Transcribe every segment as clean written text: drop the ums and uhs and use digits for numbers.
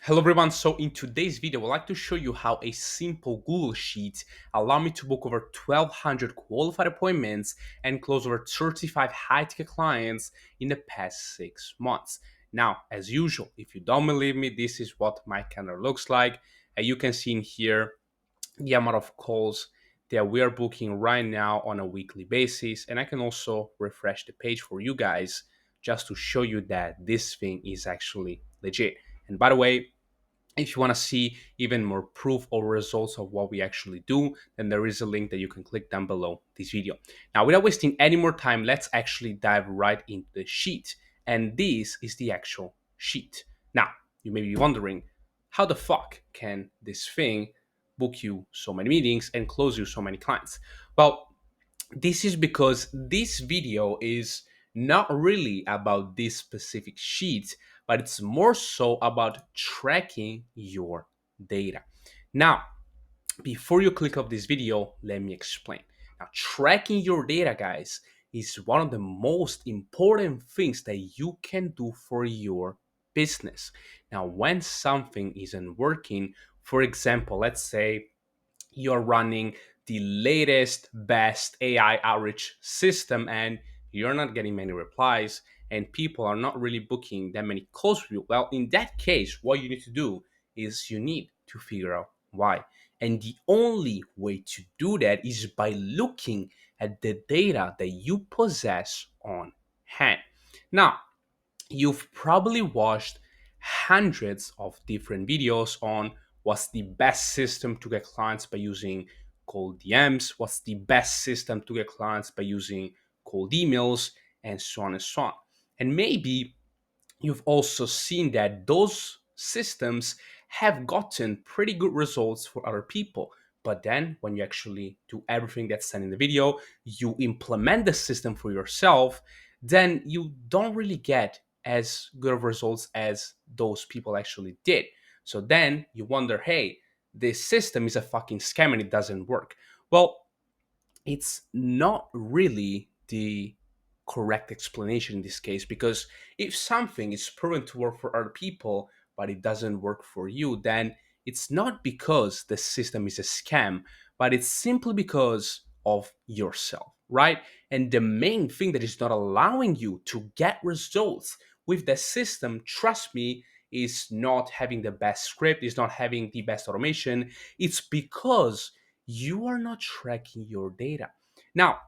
Hello everyone, so in today's video I'd like to show you how a simple Google Sheet allow me to book over 1200 qualified appointments and close over 35 high-ticket clients in the past 6 months. Now, as usual, if you don't believe me, this is what my calendar looks like. You can see in here the amount of calls that we are booking right now on a weekly basis, and I can also refresh the page for you guys just to show you that this thing is actually legit. And by the way, if you want to see even more proof or results of what we actually do, then there is a link that you can click down below this video. Now, without wasting any more time, let's actually dive right into the sheet. And this is the actual sheet. Now, you may be wondering, how the fuck can this thing book you so many meetings and close you so many clients? Well, this is because this video is not really about this specific sheet, but it's more so about tracking your data. Now, before you click off this video, let me explain. Now, tracking your data, guys, is one of the most important things that you can do for your business. Now, when something isn't working, for example, let's say you're running the latest, best AI outreach system and you're not getting many replies and people are not really booking that many calls with you. Well, in that case, what you need to do is you need to figure out why. And the only way to do that is by looking at the data that you possess on hand. Now, you've probably watched hundreds of different videos on what's the best system to get clients by using cold DMs, what's the best system to get clients by using cold emails, and so on and so on. And maybe you've also seen that those systems have gotten pretty good results for other people. But then when you actually do everything that's said in the video, you implement the system for yourself, then you don't really get as good of results as those people actually did. So then you wonder, hey, this system is a fucking scam and it doesn't work. Well, it's not really the correct explanation in this case, because if something is proven to work for other people but it doesn't work for you, then it's not because the system is a scam, but it's simply because of yourself, right? And the main thing that is not allowing you to get results with the system, trust me, is not having the best script, is not having the best automation. It's because you are not tracking your data. Now,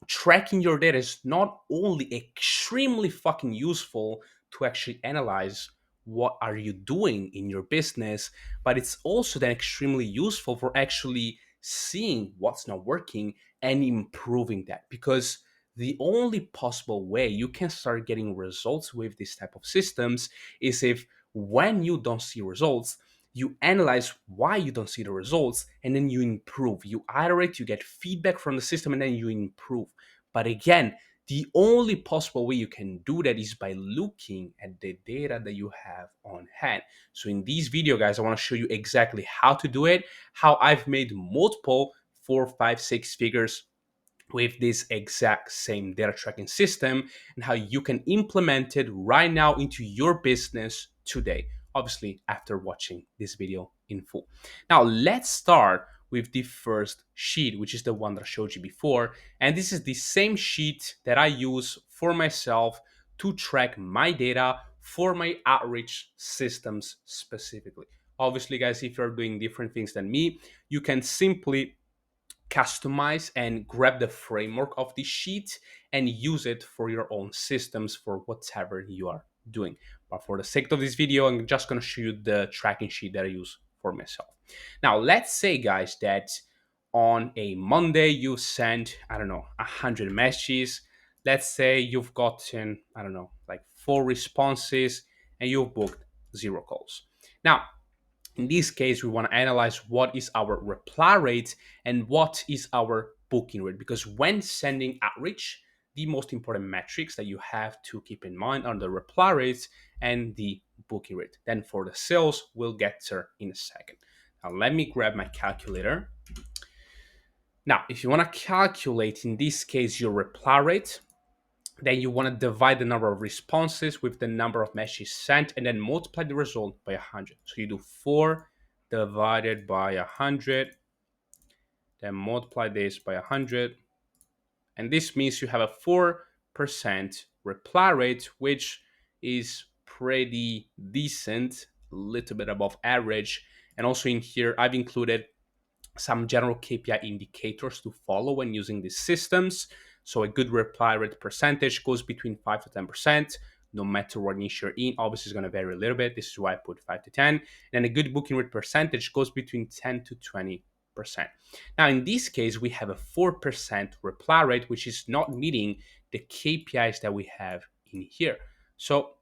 tracking your data is not only extremely fucking useful to actually analyze what are you doing in your business, but it's also then extremely useful for actually seeing what's not working and improving that, because the only possible way you can start getting results with this type of systems is if when you don't see results, you analyze why you don't see the results and then you improve, you iterate, you get feedback from the system, and then you improve. But again, the only possible way you can do that is by looking at the data that you have on hand. So in this video, guys, I want to show you exactly how to do it, how I've made multiple 4, 5, 6 figures with this exact same data tracking system, and how you can implement it right now into your business today, obviously after watching this video in full. Now let's start with the first sheet, which is the one that I showed you before, and this is the same sheet that I use for myself to track my data for my outreach systems specifically. Obviously, guys, if you're doing different things than me, you can simply customize and grab the framework of the sheet and use it for your own systems for whatever you are doing. But for the sake of this video, I'm just going to show you the tracking sheet that I use for myself. Now, let's say, guys, that on a Monday you send, I don't know, 100 messages. Let's say you've gotten, I don't know, like 4 responses and you've booked 0 calls. Now, in this case, we want to analyze what is our reply rate and what is our booking rate. Because when sending outreach, the most important metrics that you have to keep in mind are the reply rates and the booking rate. Then for the sales, we'll get there in a second. Now, let me grab my calculator. Now, if you want to calculate, in this case, your reply rate, Then you want to divide the number of responses with the number of messages sent and then multiply the result by 100. So you do 4 divided by 100, then multiply this by 100. And this means you have a 4% reply rate, which is pretty decent, a little bit above average. And also in here, I've included some general KPI indicators to follow when using these systems. So a good reply rate percentage goes between 5 to 10%, no matter what niche you're in. Obviously, it's going to vary a little bit. This is why I put 5 to 10. And a good booking rate percentage goes between 10 to 20%. Now, in this case, we have a 4% reply rate, which is not meeting the KPIs that we have in here. So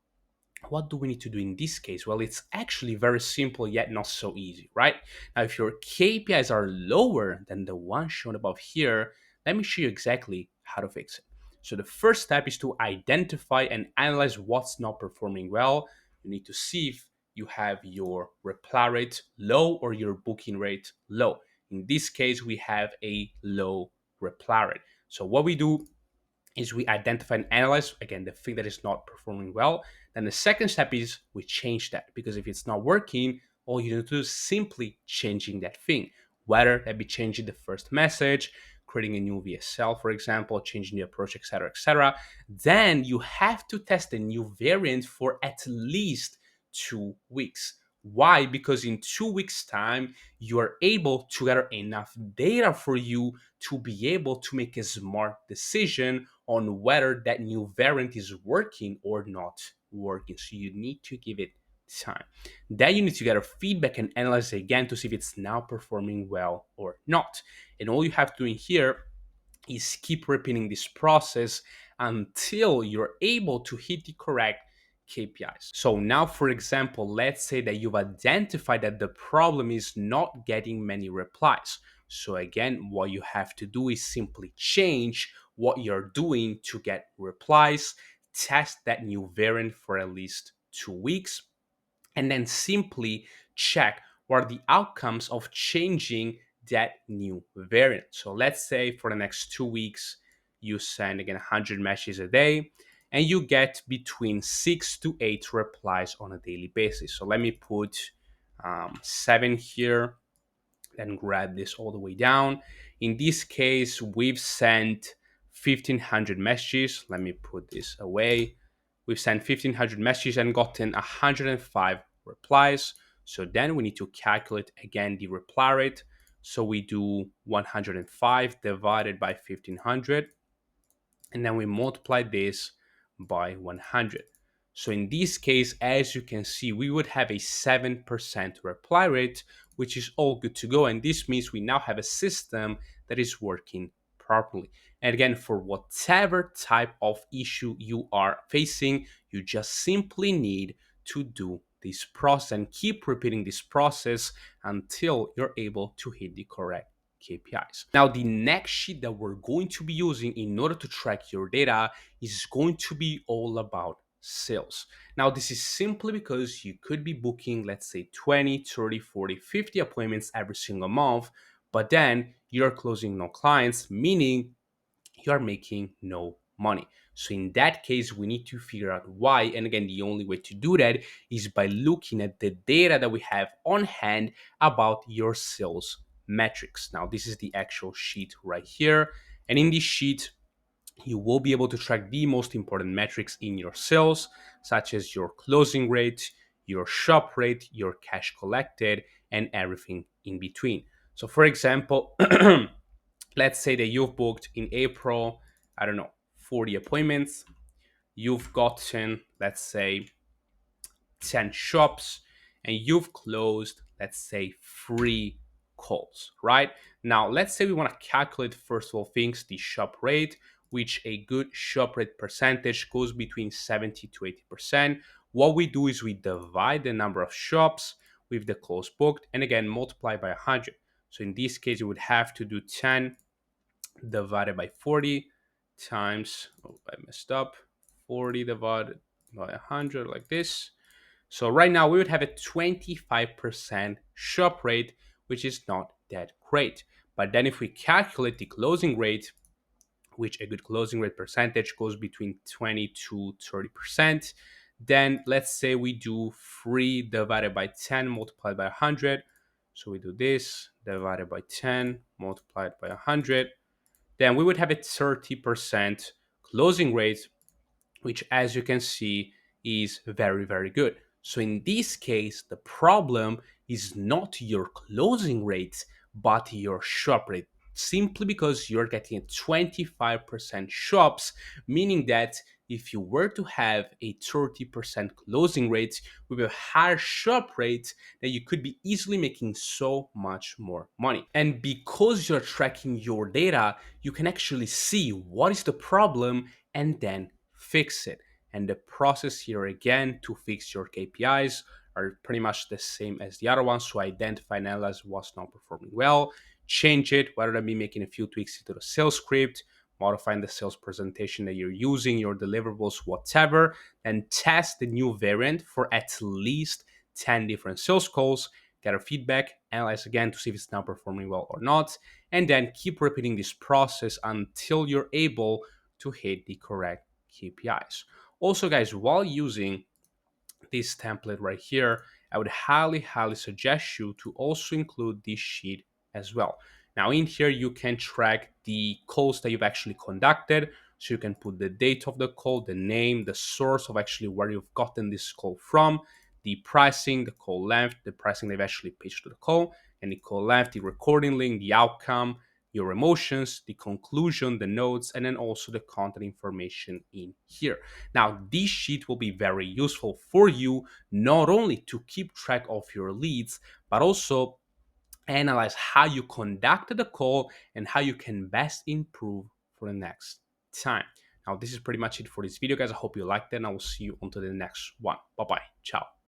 what do we need to do in this case? Well, it's actually very simple yet not so easy, right? Now, if your KPIs are lower than the one shown above here, let me show you exactly how to fix it. So the first step is to identify and analyze what's not performing well. You need to see if you have your reply rate low or your booking rate low. In this case, we have a low reply rate. So what we do is we identify and analyze again the thing that is not performing well. Then the second step is we change that, because if it's not working, all you need to do is simply changing that thing, whether that be changing the first message, creating a new VSL, for example, changing the approach, etc., etc. Then you have to test a new variant for at least 2 weeks. Why? Because in 2 weeks time you are able to gather enough data for you to be able to make a smart decision on whether that new variant is working or not working. So you need to give it time. Then you need to gather feedback and analyze it again to see if it's now performing well or not. And all you have to do in here is keep repeating this process until you're able to hit the correct KPIs. So now, for example, let's say that you've identified that the problem is not getting many replies. So again, what you have to do is simply change what you're doing to get replies, test that new variant for at least 2 weeks, and then simply check what are the outcomes of changing that new variant. So let's say for the next 2 weeks, you send again 100 messages a day and you get between 6 to 8 replies on a daily basis. So let me put 7 here and grab this all the way down. In this case, we've sent 1500 messages. Let me put this away. We've sent 1500 messages and gotten 105 replies. So then we need to calculate again the reply rate. So we do 105 divided by 1500, and then we multiply this by 100. So in this case, as you can see, we would have a 7% reply rate, which is all good to go. And this means we now have a system that is working properly. And again, for whatever type of issue you are facing, you just simply need to do this process and keep repeating this process until you're able to hit the correct KPIs. Now, the next sheet that we're going to be using in order to track your data is going to be all about sales. Now, this is simply because you could be booking, let's say 20, 30, 40, 50 appointments every single month, but then you're closing no clients, meaning you are making no money. So in that case, we need to figure out why. And again, the only way to do that is by looking at the data that we have on hand about your sales metrics. Now, this is the actual sheet right here. And in this sheet, you will be able to track the most important metrics in your sales, such as your closing rate, your shop rate, your cash collected, and everything in between. So, for example, let's say that you've booked in April, I don't know, 40 appointments. You've gotten, let's say, 10 shops, and you've closed, let's say, 3 calls, right? Now, let's say we want to calculate, first of all, things, the shop rate, which a good shop rate percentage goes between 70 to 80%. What we do is we divide the number of shops with the calls booked, and again, multiply by 100. So in this case, you would have to do 10 divided by 40 times, oh, I messed up, 40 divided by 100 like this. So right now we would have a 25% shop rate, which is not that great. But then if we calculate the closing rate, which a good closing rate percentage goes between 20 to 30%. Then let's say we do 3 divided by 10 multiplied by 100. So we do this divided by 10 multiplied by 100. Then we would have a 30% closing rate, which as you can see is very, very good. So in this case, the problem is not your closing rate, but your shop rate. Simply because you're getting a 25% shops, meaning that if you were to have a 30% closing rate with a higher shop rate, then you could be easily making so much more money. And because you're tracking your data, you can actually see what is the problem and then fix it. And the process here again to fix your KPIs are pretty much the same as the other ones. So identify and analyze what's not performing well, change it, whether that be making a few tweaks to the sales script, modifying the sales presentation that you're using, your deliverables, whatever, and test the new variant for at least 10 different sales calls, get a feedback, analyze again to see if it's now performing well or not, and then keep repeating this process until you're able to hit the correct KPIs. Also, guys, while using this template right here, I would highly, highly suggest you to also include this sheet as well. Now in here, you can track the calls that you've actually conducted. So you can put the date of the call, the name, the source of actually where you've gotten this call from, the pricing, the call length, the pricing they've actually pitched to the call, and the call length, the recording link, the outcome, your emotions, the conclusion, the notes, and then also the content information in here. Now, this sheet will be very useful for you, not only to keep track of your leads, but also analyze how you conducted the call and how you can best improve for the next time. Now, this is pretty much it for this video, guys. I hope you liked it, and I will see you on to the next one. Bye-bye. Ciao.